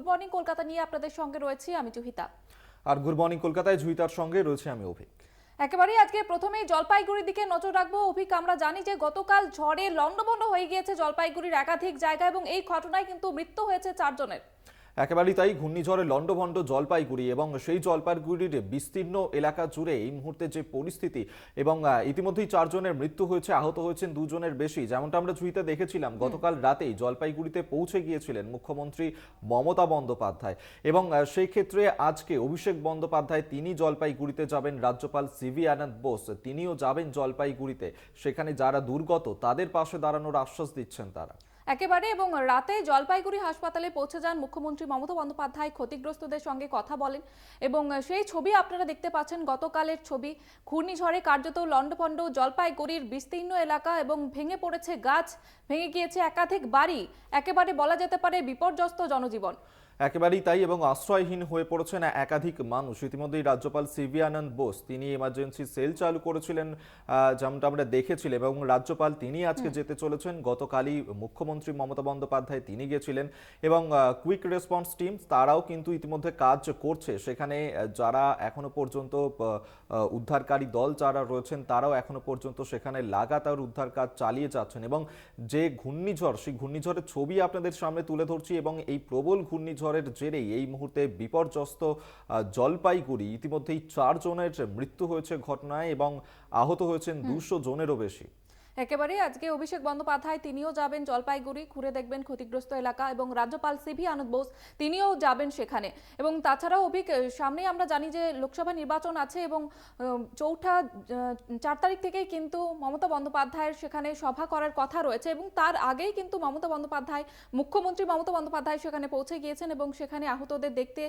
Morning Kolkata নিয়ে আপনাদের সঙ্গে রয়েছি আমি জুহিতা। আর গুড মর্নিং কলকাতায় জুহিতার সঙ্গে রয়েছে আমি অভিক। একেবারেই আজকে প্রথমেই জলপাইগুড়ির দিকে নজর রাখবো। অভিক, আমরা জানি যে গতকাল ঝড়ে লন্ডভন্ড হয়ে গিয়েছে জলপাইগুড়ির একাধিক জায়গা এবং এই ঘটনায় কিন্তু মৃত্যু হয়েছে 4 জনের। একেবারেই তাই, ঘূর্ণিঝড়ে লন্ডভন্ড জলপাইগুড়ি এবং সেই জলপাইগুড়ির বিস্তীর্ণ এলাকা জুড়ে এই মুহূর্তে যে পরিস্থিতি এবং ইতিমধ্যেই 4 জনের মৃত্যু হয়েছে, আহত হয়েছেন 2 জনের বেশি। যেমনটা আমরা জুহিতে দেখেছিলাম, গতকাল রাতেই জলপাইগুড়িতে পৌঁছে গিয়েছিলেন মুখ্যমন্ত্রী মমতা বন্দ্যোপাধ্যায় এবং সেই ক্ষেত্রে আজকে অভিষেক বন্দ্যোপাধ্যায় তিনি জলপাইগুড়িতে যাবেন, রাজ্যপাল সিভি আনন্দ বোস তিনিও যাবেন জলপাইগুড়িতে। সেখানে যারা দুর্গত তাদের পাশে দাঁড়ানোর আশ্বাস দিচ্ছেন তারা। একেবারে, এবং রাতে জলপাইগুড়ি হাসপাতালে পৌঁছে যান মুখ্যমন্ত্রী মমতা বন্দ্যোপাধ্যায়, ক্ষতিগ্রস্তদের সঙ্গে কথা বলেন এবং সেই ছবি আপনারা দেখতে পাচ্ছেন, গতকালের ছবি। ঘূর্ণিঝড়ে কার্যত লন্ডভন্ড জলপাইগুড়ির বিস্তীর্ণ এলাকা এবং ভেঙে পড়েছে গাছ, ভেঙে গিয়েছে একাধিক বাড়ি, একেবারে বলা যেতে পারে বিপর্যস্ত জনজীবন। একেবারেই তাই, এবং আশ্রয়হীন হয়ে পড়েছেন একাধিক মানুষ। ইতিমধ্যেই রাজ্যপাল সিভি আনন্দ বোস তিনি এমার্জেন্সি সেল চালু করেছিলেন, যেমনটা আমরা দেখেছিলাম, এবং রাজ্যপাল তিনি আজকে যেতে চলেছেন। গতকালই মুখ্যমন্ত্রী মমতা বন্দ্যোপাধ্যায় তিনি গেছিলেন এবং কুইক রেসপন্স টিম তারাও কিন্তু ইতিমধ্যে কাজ করছে। সেখানে যারা এখনো পর্যন্ত উদ্ধারকারী দল যারা রয়েছেন তারাও এখনো পর্যন্ত সেখানে লাগাতার উদ্ধার কাজ চালিয়ে যাচ্ছেন। এবং যে ঘূর্ণিঝড়, সেই ঘূর্ণিঝড়ের ছবি আপনাদের সামনে তুলে ধরছি এবং এই প্রবল ঘূর্ণিঝড়ের জেরেই এই মুহূর্তে বিপর্যস্ত জলপাইগুড়ি। ইতিমধ্যেই 4 জনের মৃত্যু হয়েছে ঘটনায় এবং আহত হয়েছেন 200 জনেরও বেশি। একেবারে আজকে অভিষেক বন্দ্যোপাধ্যায় তিনিও যাবেন জলপাইগুড়ি, ঘুরে দেখবেন ক্ষতিগ্রস্ত এলাকা, এবং রাজ্যপাল সিভি আনন্দ বোস তিনিও যাবেন সেখানে। এবং তাছাড়াও অভিক, সামনেই আমরা জানি যে লোকসভা নির্বাচন আছে এবং 4 তারিখ থেকেই কিন্তু মমতা বন্দ্যোপাধ্যায়ের সেখানে সভা করার কথা রয়েছে এবং তার আগেই কিন্তু মুখ্যমন্ত্রী মমতা বন্দ্যোপাধ্যায় সেখানে পৌঁছে গিয়েছেন এবং সেখানে আহতদের দেখতে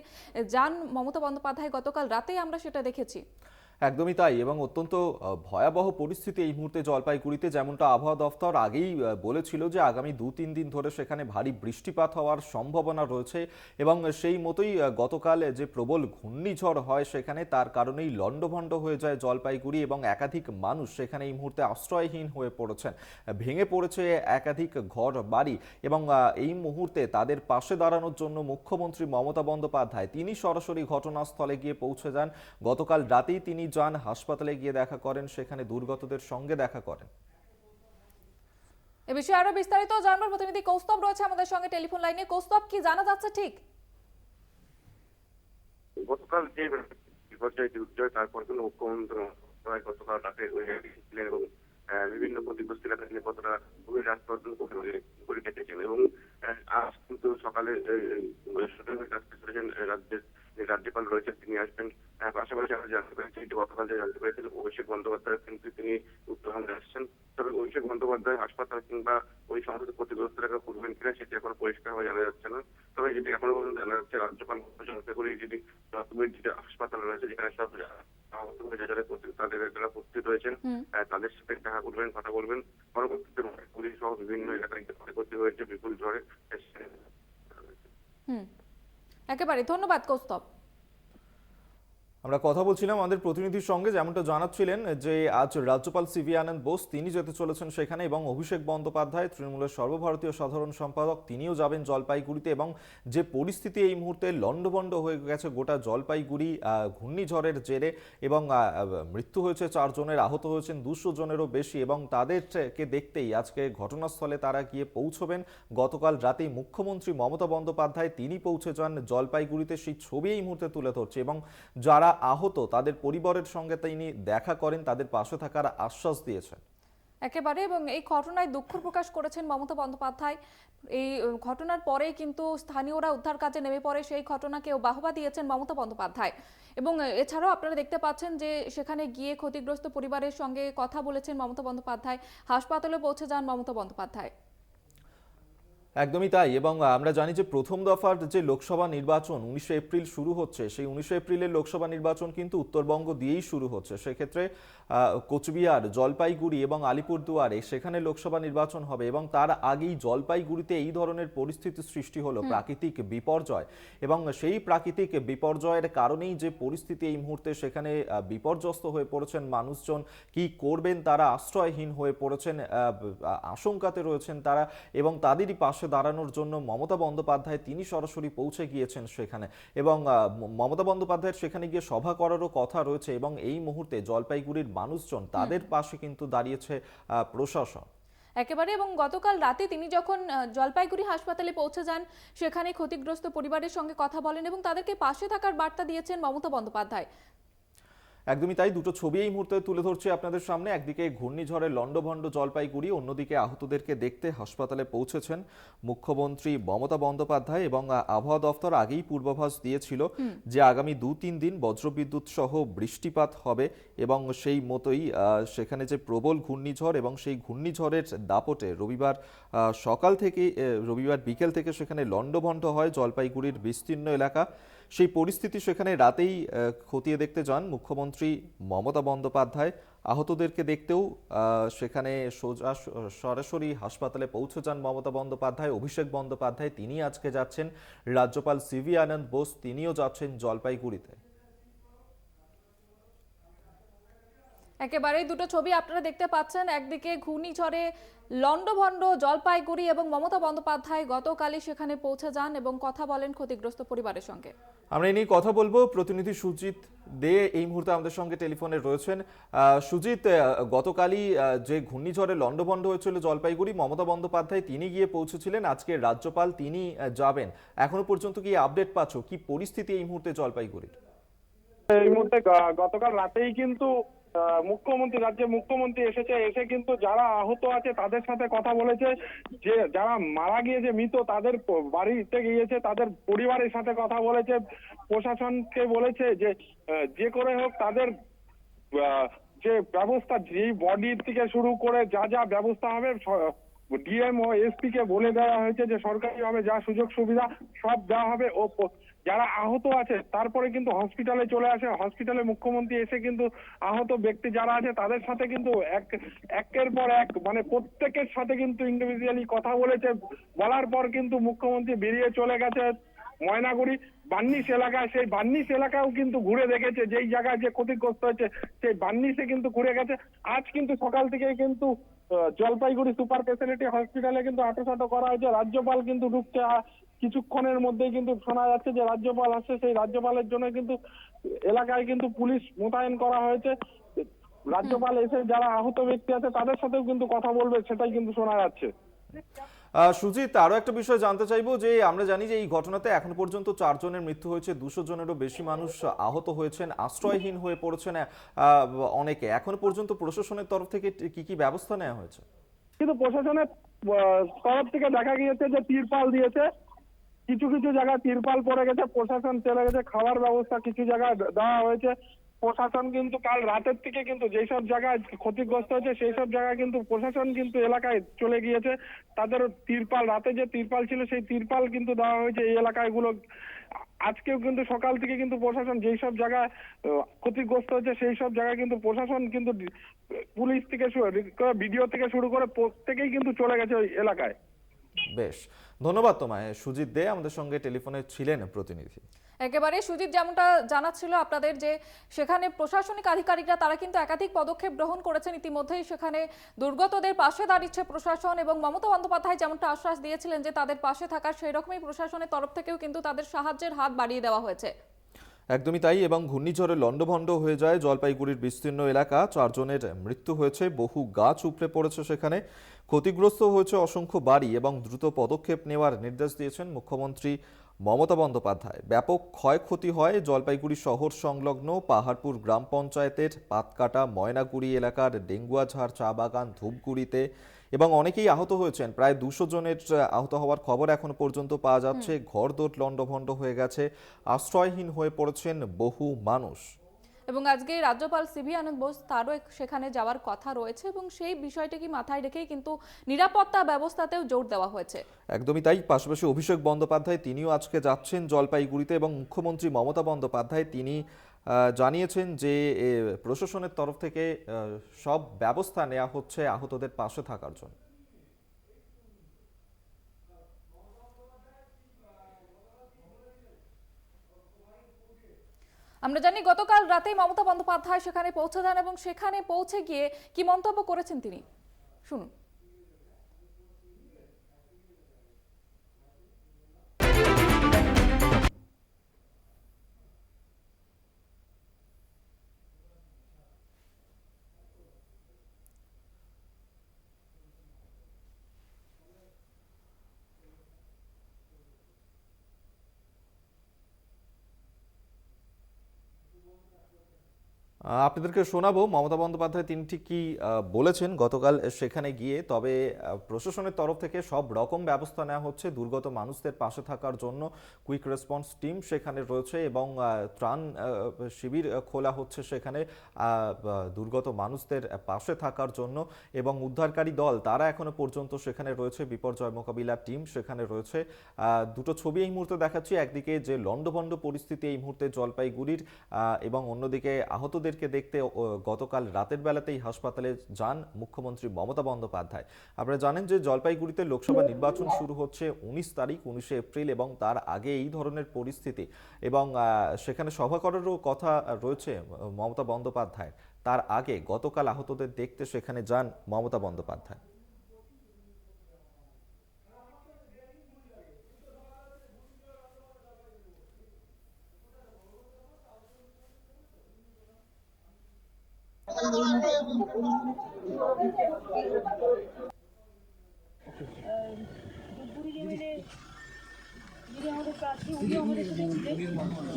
যান মমতা বন্দ্যোপাধ্যায়। গতকাল রাতেই আমরা সেটা দেখেছি। একদমই তাই, এবং অত্যন্ত ভয়াবহ পরিস্থিতি এই মুহূর্তে জলপাইগুড়িতে। যেমনটা আবহাওয়া দফতর আগেই বলেছিল যে আগামী 2-3 দিন ধরে সেখানে ভারী বৃষ্টিপাত হওয়ার সম্ভাবনা রয়েছে এবং সেই মতোই গতকাল যে প্রবল ঘূর্ণিঝড় হয় সেখানে, তার কারণেই লন্ডভন্ড হয়ে যায় জলপাইগুড়ি এবং একাধিক মানুষ সেখানে এই মুহূর্তে আশ্রয়হীন হয়ে পড়েছেন। ভেঙে পড়েছে একাধিক ঘর বাড়ি এবং এই মুহূর্তে তাদের পাশে দাঁড়ানোর জন্য মুখ্যমন্ত্রী মমতা বন্দ্যোপাধ্যায় তিনি সরাসরি ঘটনাস্থলে গিয়ে পৌঁছে যান। গতকাল রাতেই তিনি যান হাসপাতালে, গিয়ে দেখা করেন, সেখানে দুর্গতদের সঙ্গে দেখা করেন। এ বিষয়ে আরো বিস্তারিত জানবার প্রতিনিধি কৌস্তব রয়েছে আমাদের সঙ্গে টেলিফোন লাইনে। কৌস্তব, কি জানা যাচ্ছে ঠিক? গতকাল যে বিপর্যয় দুর্যোগ, তারপর কিন্তু মুখ্যমন্ত্রী গতকাল রাতে ছিলেন এবং বিভিন্ন ক্ষতিগ্রস্ত এলাকা নিয়ে কতটা গভীর রাজপথ করে কেটেছেন এবং আজ কিন্তু সকালে কাজটা করেছেন রাজ্যের যে রাজ্যপাল রয়েছেন তিনি আসবেন। পাশাপাশি আমরা জানতে পেরেছি, গতকাল যে জানতে পেরেছিলেন অভিষেক বন্দ্যোপাধ্যায় কিন্তু তিনি উত্তরাখণ্ডে আসছেন। তবে অভিষেক বন্দ্যোপাধ্যায় হাসপাতাল কিংবা ওই সমস্ত ক্ষতিগ্রস্ত এলাকা করবেন কিনা সেটি এখন পরিষ্কার হয়ে জানা যাচ্ছে না। তবে যেটি এখনো পর্যন্ত জানা যাচ্ছে, রাজ্যপাল জানতে করি যদি যে হাসপাতাল রয়েছে যেখানে সব তাদের যারা উপস্থিত রয়েছেন তাদের সাথে দেখা করবেন, কথা বলবেন। পরবর্তীতে পুলিশ সহ বিভিন্ন এলাকায় ক্ষয়ক্ষতি হয়েছে বিপুল ঝড়ে। একেবারে ধন্যবাদ কৌস্তব। আমরা কথা বলছিলাম আমাদের প্রতিনিধির সঙ্গে, যেমনটা জানাচ্ছিলেন যে আজ রাজ্যপাল সিভি আনন্দ বোস তিনি যেতে চলেছেন সেখানে এবং অভিষেক বন্দ্যোপাধ্যায় তৃণমূলের সর্বভারতীয় সাধারণ সম্পাদক তিনিও যাবেন জলপাইগুড়িতে। এবং যে পরিস্থিতি এই মুহূর্তে লন্ডভন্ড হয়ে গেছে গোটা জলপাইগুড়ি ঘূর্ণিঝড়ের জেরে এবং মৃত্যু হয়েছে 4 জনের, আহত হয়েছেন 200 জনেরও বেশি এবং তাদেরকে দেখতেই আজকে ঘটনাস্থলে তারা গিয়ে পৌঁছবেন। গতকাল রাতেই মুখ্যমন্ত্রী মমতা বন্দ্যোপাধ্যায় তিনি পৌঁছে যান জলপাইগুড়িতে, সেই ছবি এই মুহূর্তে তুলে ধরছে এবং যারা আহত তাদের পরিবারের সঙ্গে তিনি দেখা করেন, তাদের পাশে থাকার আশ্বাস দিয়েছেন। একেবারে, এবং এই ঘটনায় দুঃখ প্রকাশ করেছেন মমতা বন্দ্যোপাধ্যায়। এই ঘটনার পরে কিন্তু স্থানীয়রা উদ্ধার কাজে নেমে পড়ে, সেই ঘটনাকেও বাহবা দিয়েছেন মমতা বন্দ্যোপাধ্যায়। এবং এছাড়াও আপনারা দেখতে পাচ্ছেন যে সেখানে গিয়ে ক্ষতিগ্রস্ত পরিবারের সঙ্গে কথা বলেছেন মমতা বন্দ্যোপাধ্যায়, হাসপাতালে পৌঁছে যান মমতা বন্দ্যোপাধ্যায়। একদমই তাই, এবং আমরা জানি যে প্রথম দফার যে লোকসভা নির্বাচন 19 এপ্রিল শুরু হচ্ছে, সেই 19 এপ্রিলের লোকসভা নির্বাচন কিন্তু উত্তরবঙ্গ দিয়েই শুরু হচ্ছে। সেক্ষেত্রে কোচবিহার, জলপাইগুড়ি এবং আলিপুরদুয়ারে সেখানে লোকসভা নির্বাচন হবে এবং তার আগেই জলপাইগুড়িতে এই ধরনের পরিস্থিতি সৃষ্টি হলো, প্রাকৃতিক বিপর্যয়। এবং সেই প্রাকৃতিক বিপর্যয়ের কারণেই যে পরিস্থিতি এই মুহূর্তে সেখানে বিপর্যস্ত হয়ে পড়েছেন মানুষজন, কি করবেন তারা আশ্রয়হীন হয়ে পড়েছেন, আশঙ্কাতে রয়েছেন তারা এবং তাদেরই পাশে পাশে দাঁড়ানোর জন্য মমতা বন্দ্যোপাধ্যায় তিনি সরাসরি পৌঁছে গিয়েছেন সেখানে, এবং মমতা বন্দ্যোপাধ্যায়ের সেখানে গিয়ে সভা করারও কথা রয়েছে, এবং এই মুহূর্তে জলপাইগুড়ির মানুষজন তাদের পাশে কিন্তু দাঁড়িয়েছে প্রশাসন। একেবারে, এবং গতকাল রাতে তিনি যখন জলপাইগুড়ি হাসপাতালে পৌঁছে যান, সেখানে ক্ষতিগ্রস্ত পরিবারের সঙ্গে কথা বলেন এবং তাদেরকে পাশে থাকার বার্তা দিয়েছেন মমতা বন্দ্যোপাধ্যায়। একদমই তাই, দুটো ছবি এই মুহূর্তে তুলে ধরছি আপনাদের সামনে। একদিকে ঘূর্ণিঝড়ে লন্ডভন্ড জলপাইগুড়ি, অন্যদিকে আহতদেরকে দেখতে হাসপাতালে পৌঁছেছেন মুখ্যমন্ত্রী মমতা বন্দ্যোপাধ্যায়, এবং আবহাওয়া দফতর আগেই পূর্বাভাস দিয়েছিল যে আগামী 2-3 দিন বজ্রবিদ্যুৎ সহ বৃষ্টিপাত হবে, এবং সেই মতোই সেখানে যে প্রবল ঘূর্ণিঝড় এবং সেই ঘূর্ণিঝড়ের দাপটে রবিবার সকাল থেকে রবিবার বিকেল থেকে সেখানে লন্ডভন্ড হয় জলপাইগুড়ির বিস্তীর্ণ এলাকা। সেই পরিস্থিতি সেখানে রাতেই খতিয়ে দেখতে যান মুখ্যমন্ত্রী মমতা বন্দ্যোপাধ্যায়। আহতদেরকে দেখতেও সেখানে সরাসরি হাসপাতালে পৌঁছে যান মমতা বন্দ্যোপাধ্যায়। অভিষেক বন্দ্যোপাধ্যায় তিনি আজকে যাচ্ছেন, রাজ্যপাল সিভি আনন্দ বোস তিনিও যাচ্ছেন জলপাইগুড়িতে। একেবারেই দুটো ছবি আপনারা দেখতে পাচ্ছেন, একদিকে ঘূর্ণিঝড়ে লন্ডভন্ড জলপাইগুড়ি এবং মমতা বন্দ্যোপাধ্যায় গতকালই সেখানে পৌঁছে যান এবং কথা বলেন ক্ষতিগ্রস্ত পরিবারের সঙ্গে। আমরা এই নিয়ে কথা বলবো, প্রতিনিধি সুজিত দে এই মুহূর্তে আমাদের সঙ্গে টেলিফোনে রয়েছেন। সুজিত, গতকালই যে ঘূর্ণিঝড়ে লন্ডভন্ড হয়েছিল জলপাইগুড়ি, মমতা বন্দ্যোপাধ্যায় তিনি গিয়ে পৌঁছেছিলেন, আজকে রাজ্যপাল তিনি যাবেন। এখনো পর্যন্ত কি আপডেট পাচ্ছ, কি পরিস্থিতি এই মুহূর্তে জলপাইগুড়ির? এই মুহূর্তে গতকাল রাতেই কিন্তু রাজ্যের মুখ্যমন্ত্রী এসে কিন্তু যারা আহত আছে তাদের সাথে কথা বলেছে, যে যারা মারা গিয়েছে মৃত তাদের বাড়িতে গিয়েছে, তাদের পরিবারের সাথে কথা বলেছে, প্রশাসনকে বলেছে যে যে করে হোক তাদের যে ব্যবস্থা, যেই বডি থেকে শুরু করে যা যা ব্যবস্থা হবে ডিএম ও এসপি কে বলে দেওয়া হয়েছে যে সরকারিভাবে যা সুযোগ সুবিধা সব দেওয়া হবে। ও যারা আহত আছে তারপরে কিন্তু হসপিটালে চলে আসে, হসপিটালে মুখ্যমন্ত্রী এসে কিন্তু আহত ব্যক্তি যারা আছে তাদের সাথে কিন্তু একের পর এক মানে প্রত্যেকের সাথে কিন্তু ইন্ডিভিজুয়ালি কথা বলেছে। বলার পর কিন্তু মুখ্যমন্ত্রী বেরিয়ে চলে গেছে ময়নাগুড়ি বান্নিশ এলাকায়। সেই বান্নিশ এলাকাও কিন্তু ঘুরে দেখেছে, যেই জায়গায় যে ক্ষতিগ্রস্ত হয়েছে সেই বান্নিশে কিন্তু ঘুরে গেছে। আজ কিন্তু সকাল থেকে কিন্তু জলপাইগুড়ি সুপার স্পেশালিটি হসপিটালে কিন্তু আঁটোসাঁটো করা হয়েছে। রাজ্যপাল কিন্তু ঢুকছে, কিছুক্ষণের মধ্যেই কিন্তু শোনা যাচ্ছে যে রাজ্যপাল আসছে। সেই রাজ্যপালের জন্য কিন্তু এলাকায় কিন্তু পুলিশ মোতায়েন করা হয়েছে। রাজ্যপাল এসে যারা আহত ব্যক্তি আছে তাদের সাথেও কিন্তু কথা বলবে, সেটাই কিন্তু শোনা যাচ্ছে। সুজিত, আরো একটা বিষয় জানতে চাইবো, যে আমরা জানি যে এই ঘটনাতে এখন পর্যন্ত 4 জনের মৃত্যু হয়েছে, 200 জনেরও বেশি মানুষ আহত হয়েছেন, আশ্রয়হীন হয়ে পড়েছেন অনেকে। এখন পর্যন্ত প্রশাসনের তরফ থেকে কি কি ব্যবস্থা নেওয়া হয়েছে? কিন্তু প্রশাসনের তরফ থেকে দেখা গিয়েছে যে তিরপাল দিয়েছে, কিছু কিছু জায়গায় তিরপাল পড়ে গেছে, প্রশাসন চলে গেছে, খাওয়ার ব্যবস্থা কিছু জায়গায় দেওয়া হয়েছে। প্রশাসন কিন্তু কাল রাতের থেকে কিন্তু যেসব জায়গায় ক্ষতিগ্রস্ত হয়েছে সেই সব জায়গায় কিন্তু প্রশাসন কিন্তু এলাকায় চলে গিয়েছে। তাদের তিরপাল, রাতে যে তিরপাল ছিল সেই তিরপাল কিন্তু দেওয়া হয়েছে এই এলাকাগুলো। আজকেও কিন্তু সকাল থেকে কিন্তু প্রশাসন যেই সব জায়গায় ক্ষতিগ্রস্ত হয়েছে সেই সব জায়গায় কিন্তু প্রশাসন কিন্তু পুলিশ থেকে ভিডিও থেকে শুরু করে প্রত্যেকেই কিন্তু চলে গেছে ওই এলাকায়। বেশ, ধন্যবাদ তোমায় সুজিত দে, আমাদের সঙ্গে টেলিফোনে ছিলেন প্রতিনিধি। একেবারে সুজিত যেমনটা জানাচ্ছিল আপনাদের, যে সেখানে প্রশাসনিক আধিকারিকরা তারা কিন্তু একাধিক পদক্ষেপ গ্রহণ করেছেন ইতিমধ্যেই। সেখানে দুর্গতদের পাশে দাঁড়িয়েছে প্রশাসন, এবং মমতা বন্দ্যোপাধ্যায় যেমনটা আশ্বাস দিয়েছিলেন যে তাদের পাশে থাকার, সেই রকমই প্রশাসনের তরফ থেকেও কিন্তু তাদের সাহায্যের হাত বাড়িয়ে দেওয়া হয়েছে। একদমই তাই, এবং ঘূর্ণিঝড়ে লন্ডভন্ড হয়ে যায় জলপাইগুড়ির বিস্তীর্ণ এলাকা। 4 জনের মৃত্যু হয়েছে, বহু গাছ উপড়ে পড়েছে, সেখানে ক্ষতিগ্রস্ত হয়েছে অসংখ্য বাড়ি, এবং দ্রুত পদক্ষেপ নেওয়ার নির্দেশ দিয়েছেন মুখ্যমন্ত্রী মমতা বন্দ্যোপাধ্যায়। ব্যাপক ক্ষয়ক্ষতি হয় জলপাইগুড়ি শহর সংলগ্ন পাহাড়পুর গ্রাম পঞ্চায়েতের পাতকাটা ময়নাগুড়ি এলাকার ডেঙ্গুয়াঝাড় চা বাগান ধূপগুড়িতে, এবং অনেকেই আহত হয়েছেন। প্রায় 200 জনের আহত হওয়ার খবর এখন পর্যন্ত পাওয়া যাচ্ছে। ঘরদোর লন্ডভন্ড হয়ে গেছে, আশ্রয়হীন হয়ে পড়েছেন বহু মানুষ। এবং আজকে রাজ্যপাল সিভি আনন্দ বোস তারও সেখানে যাওয়ার কথা রয়েছে, এবং সেই বিষয়টাকে মাথায় রেখেই কিন্তু নিরাপত্তা ব্যবস্থাতেও জোর দেওয়া হয়েছে। একদমই তাই, পাশাপাশি অভিষেক বন্দ্যোপাধ্যায় তিনিও আজকে যাচ্ছেন জলপাইগুড়িতে, এবং মুখ্যমন্ত্রী মমতা বন্দ্যোপাধ্যায় তিনি জানিয়েছেন যে প্রশাসনের তরফ থেকে সব ব্যবস্থা নেওয়া হচ্ছে আহতদের পাশে থাকার জন্য। আমরা জানি গতকাল রাতেই মমতা বন্দ্যোপাধ্যায় সেখানে পৌঁছে যান, এবং সেখানে পৌঁছে গিয়ে কি মন্তব্য করেছেন তিনি শুনুন। আপনাদেরকে শোনাবো মমতা বন্দ্যোপাধ্যায় তিনি ঠিক কি বলেছেন গতকাল সেখানে গিয়ে। তবে প্রশাসনের তরফ থেকে সব রকম ব্যবস্থা নেওয়া হচ্ছে দুর্গত মানুষদের পাশে থাকার জন্য। কুইক রেসপন্স টিম সেখানে রয়েছে এবং ত্রাণ শিবির খোলা হচ্ছে সেখানে দুর্গত মানুষদের পাশে থাকার জন্য, এবং উদ্ধারকারী দল তারা এখনো পর্যন্ত সেখানে রয়েছে। বিপর্যয় মোকাবিলা টিম সেখানে রয়েছে। দুটো ছবি এই মুহূর্তে দেখাচ্ছি, একদিকে যে লণ্ডভণ্ড পরিস্থিতি এই মুহূর্তে জলপাইগুড়ির, এবং অন্যদিকে আহতদের দেখতে গতকাল রাতের বেলাতেই হাসপাতালে যান মুখ্যমন্ত্রী মমতা বন্দ্যোপাধ্যায়। আপনারা জানেন যে জলপাইগুড়িতে লোকসভা নির্বাচন শুরু হচ্ছে 19 এপ্রিল, এবং তার আগে এই ধরনের পরিস্থিতি, এবং সেখানে সভা করারও কথা রয়েছে মমতা বন্দ্যোপাধ্যায়। তার আগে গতকাল আহতদের দেখতে সেখানে যান মমতা বন্দ্যোপাধ্যায়।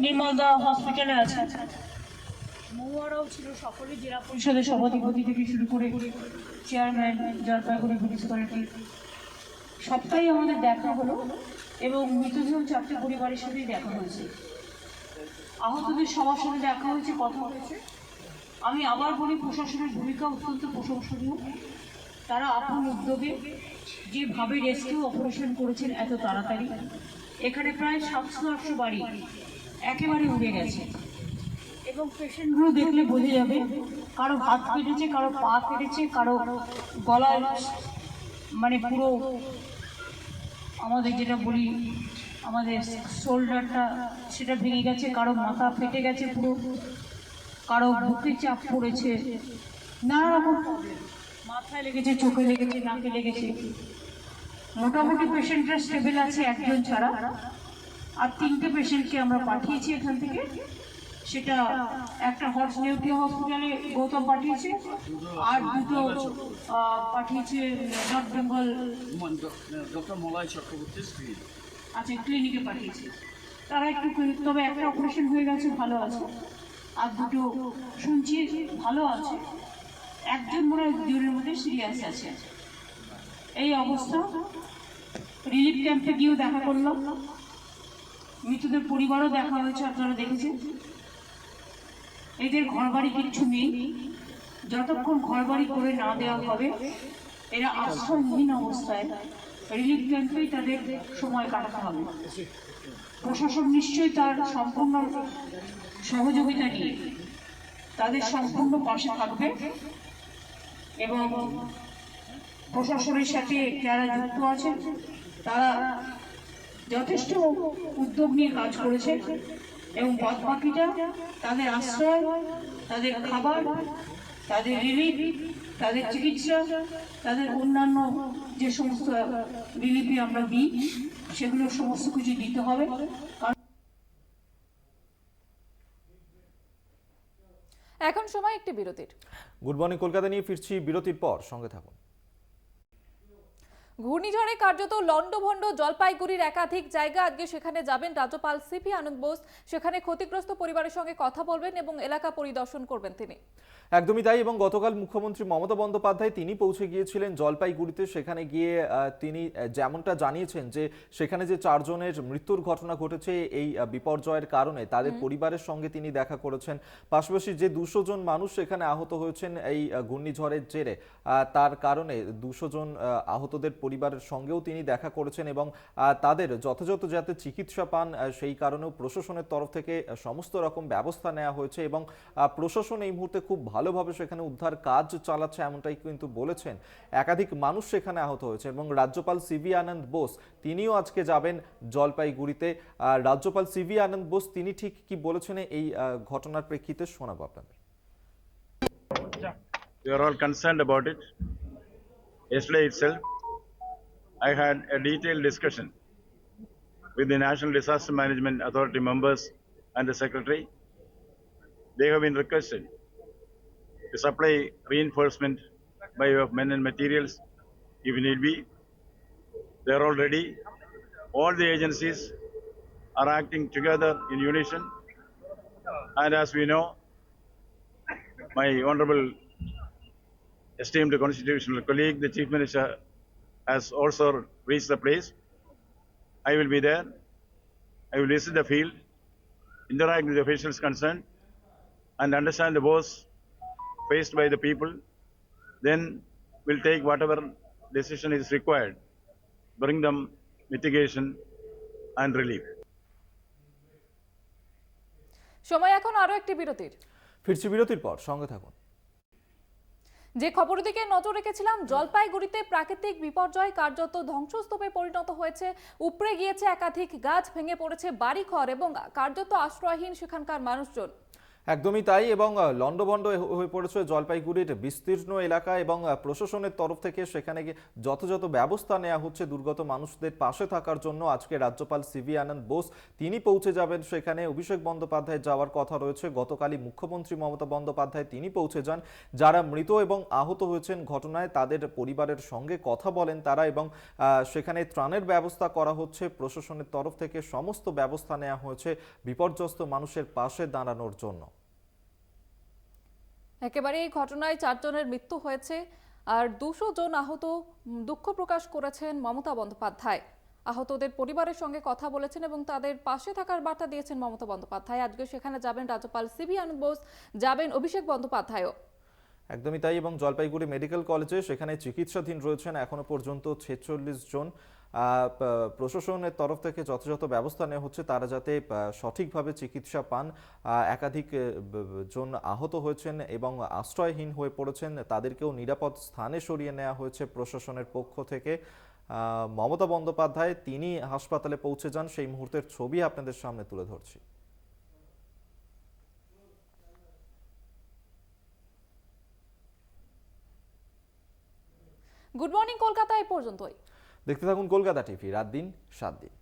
নির্মলদা হসপিটালে আছে, মহুয়ারাও ছিল, সকলে জেলা পরিষদের সভাধিপতি থেকে শুরু করে চেয়ারম্যান, জলপাইগুড়ি মিউনিসিপ্যালিটি সবটাই আমাদের দেখা হলো, এবং মৃতদেহ 4টে পরিবারের সাথেই দেখা হয়েছে, আহতদের সবার সাথে দেখা হয়েছে, কথা হয়েছে। আমি আবার বলি, প্রশাসনের ভূমিকা অত্যন্ত প্রশংসনীয়। তারা আপন উদ্যোগে যেভাবে রেস্কিউ অপারেশন করেছেন এত তাড়াতাড়ি, এখানে প্রায় 700-800 বাড়ি একেবারে উড়ে গেছে, এবং পেশেন্টগুলো দেখলে বোঝা যাবে কারো হাত কেটেছে, কারো পা কেটেছে, কারো গলায় মানে পুরো আমাদের যেটা বলি আমাদের শোল্ডারটা সেটা ভেঙে গেছে, কারো মাথা ফেটে গেছে পুরো, কারো বুকে চাপ পড়েছে, নানা রকম প্রবলেম, মাথায় লেগেছে, চোখে লেগেছে, নাকে লেগেছে। মোটামুটি পেশেন্টরা স্টেবল আছে একজন ছাড়া, আর 3টে পেশেন্টকে আমরা পাঠিয়েছি এখান থেকে। সেটা একটা হর্স নিউক্লিয়ার হসপিটালে গৌতম পাঠিয়েছে, আর দুটো পাঠিয়েছে নর্থ বেঙ্গল ডক্টর মলয় চক্রবর্তী স্ত্রী। আচ্ছা, ক্লিনিকে পাঠিয়েছে। তারা একটু, তবে একটা অপারেশন হয়ে গেছে, ভালো আছে, আর দুটো শুনছি ভালো আছে, একজন মনে হয় দুজনের মধ্যে সিরিয়াস আছে। এই অবস্থা। রিলিফ ক্যাম্পে গিয়েও দেখা করলাম, মৃতদের পরিবারও দেখা হয়েছে, আপনারা দেখেছেন। এদের ঘরবাড়ি কিচ্ছু নেই, যতক্ষণ ঘরবাড়ি করে না দেওয়া হবে এরা আশ্রয়হীন অবস্থায় রিলিফ ক্যাম্পেই তাদের সময় কাটাতে হবে। প্রশাসন নিশ্চয়ই তার সম্পূর্ণ সহযোগিতা নিয়ে তাদের সম্পূর্ণ পাশে থাকবে, এবং প্রশাসনের সাথে যারা যুক্ত আছেন তারা যথেষ্ট উদ্যোগ নিয়ে কাজ করেছে, এবং বাদবাকিটা তাদের আশ্রয়, তাদের খাবার, তাদের রিলিফ, তাদের চিকিৎসা, তাদের অন্যান্য যে সমস্ত রিলিফে আমরা দিই সেগুলো সমস্ত কিছু দিতে হবে। এখন সময় একটি বিরতির। গুড মর্নিং কলকাতা নিয়ে ফিরছি বিরতির পর, সঙ্গে থাকুন। ঘূর্ণিঝড়ে কার্যত লণ্ডভণ্ড জলপাইগুড়ির একাধিক জায়গা। আজকে সেখানে যাবেন রাজ্যপাল সিপি আনন্দ বোস, সেখানে ক্ষতিগ্রস্ত পরিবারের সঙ্গে কথা বলবেন এবং এলাকা পরিদর্শন করবেন তিনি। একদমই তাই, এবং গতকাল মুখ্যমন্ত্রী মমতা বন্দ্যোপাধ্যায় তিনি পৌঁছে গিয়েছিলেন জলপাইগুড়িতে। সেখানে গিয়ে তিনি যেমনটা জানিয়েছেন যে সেখানে যে 4 জনের মৃত্যুর ঘটনা ঘটেছে এই বিপর্যয়ের কারণে, তাদের পরিবারের সঙ্গে তিনি দেখা করেছেন। পাশাপাশি যে 200 জন মানুষ সেখানে আহত হয়েছেন এই ঘূর্ণিঝড়ের জেরে, তার কারণে 200 জন আহতদের পরিবারের সঙ্গেও তিনি দেখা করেছেন, এবং তাদের যথাযথ যাতে চিকিৎসা পান সেই কারণেও প্রশাসনের তরফ থেকে সমস্ত রকম ব্যবস্থা নেওয়া হয়েছে, এবং প্রশাসন এই মুহূর্তে খুব ভালোভাবে সেখানে উদ্ধার কাজ চালাচ্ছে এমনটাই কিন্তু বলেছেন। একাধিক মানুষ সেখানে আহত হয়েছে, এবং রাজ্যপাল সিভি আনন্দ বোস তিনিও আজকে যাবেন জলপাইগুড়িতে। রাজ্যপাল সিভি আনন্দ বোস তিনি ঠিক কি বলেছেন এই ঘটনার প্রেক্ষিতে শোনাবো আপনাদের। We are all concerned about it. Yesterday itself, I had a detailed discussion with the National Disaster Management Authority members and the Secretary. They have been requested to supply reinforcement by way of men and materials if need be. They are all ready. All the agencies are acting together in unison. And as we know, my honorable esteemed constitutional colleague, the Chief Minister, has also reached the place. I will be there. I will visit the field, interact with the officials concerned, and understand the woes faced by the people. Then we'll take whatever decision is required, bring them mitigation and relief. সময় এখন আরো একটি বিরতির। ফিরছি বিরতির পর, সঙ্গে থাকুন। যে খবরের দিকে নজর রেখেছিলাম, জলপাইগুড়িতে প্রাকৃতিক বিপর্যয় কার্যত ধ্বংসস্তূপে পরিণত হয়েছে। উপড়ে গিয়েছে একাধিক গাছ, ভেঙে পড়েছে বাড়িঘর এবং কার্যত আশ্রয়হীন সেখানকার মানুষজন। একদমই তাই, এবং লন্ডভন্ড হয়ে পড়েছে জলপাইগুড়ির বিস্তীর্ণ এলাকা, এবং প্রশাসনের তরফ থেকে সেখানে যথাযথ ব্যবস্থা নেওয়া হচ্ছে দুর্গত মানুষদের পাশে থাকার জন্য। আজকে রাজ্যপাল সিভি আনন্দ বোস তিনি পৌঁছে যাবেন সেখানে। অভিষেক বন্দ্যোপাধ্যায় যাওয়ার কথা রয়েছে, গতকালই মুখ্যমন্ত্রী মমতা বন্দ্যোপাধ্যায় তিনি পৌঁছে যান। যারা মৃত এবং আহত হয়েছেন ঘটনায় তাদের পরিবারের সঙ্গে কথা বলেন তারা, এবং সেখানে ত্রাণের ব্যবস্থা করা হচ্ছে। প্রশাসনের তরফ থেকে সমস্ত ব্যবস্থা নেওয়া হয়েছে বিপর্যস্ত মানুষের পাশে দাঁড়ানোর জন্য। একেবারে এই ঘটনায় 4 জনের মৃত্যু হয়েছে আর 200 জন আহত। দুঃখ প্রকাশ করেছেন মমতা বন্দ্যোপাধ্যায়। আহতদের পরিবারের সঙ্গে কথা বলেছেন এবং তাদের পাশে থাকার বার্তা দিয়েছেন মমতা বন্দ্যোপাধ্যায়। আজকে সেখানে যাবেন রাজ্যপাল সিভি আনন্দ বোস, যাবেন অভিষেক বন্দ্যোপাধ্যায়ও। একদমই তাই, এবং জলপাইগুড়ি মেডিকেল কলেজে সেখানে চিকিৎসাধীন রয়েছেন এখনো পর্যন্ত 46 জন। প্রশাসনের তরফ থেকে যথাযথ ব্যবস্থা নেওয়া হচ্ছে তারা যাতে সঠিকভাবে চিকিৎসা পান। একাধিক জন আহত হয়েছেন এবং আশ্রয়হীন হয়ে পড়েছেন, তাদেরকেও নিরাপদ স্থানে সরিয়ে নেওয়া হয়েছে প্রশাসনের পক্ষ থেকে। মমতা বন্দ্যোপাধ্যায় তিনি হাসপাতালে পৌঁছে যান, সেই মুহূর্তের ছবি আপনাদের সামনে তুলে ধরছি। গুড মর্নিং কলকাতা এই পর্যন্তই। দেখতে থাকুন কলকাতা টিভি, রাত দিন 7 দিন।